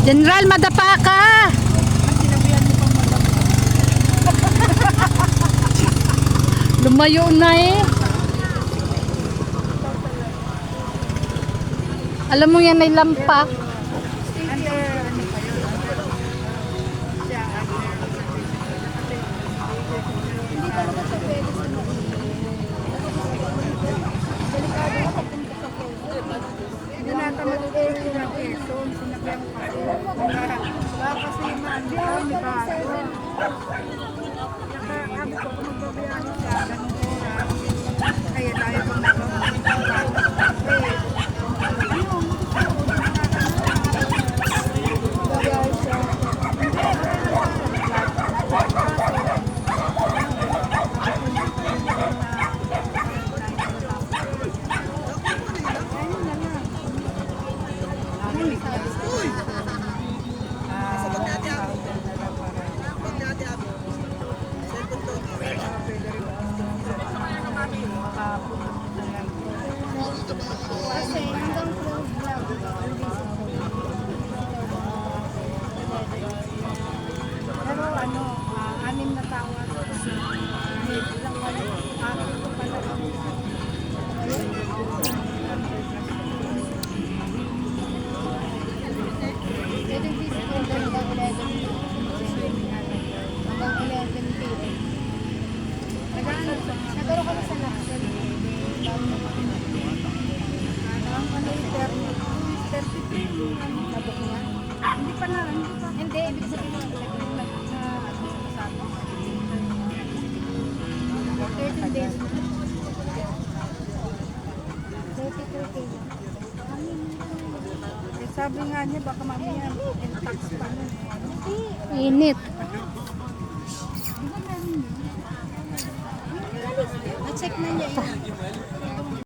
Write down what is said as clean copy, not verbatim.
General, madapa ka! Lumayo na eh. Alam mo yan ay lampak. Pero ano, 6 na tao at ilang wala, ko pala pwedeng physical hanggang 11 p.m. Nagkaroon ka na sa Naxon. Ang ano yung 33 nabok niya? Hindi pa. Hindi, ibig sabihin ng 13 days. 32K. Sabi nga niya, baka mamaya in-tax pa nun. Init. Na-check na niya yun.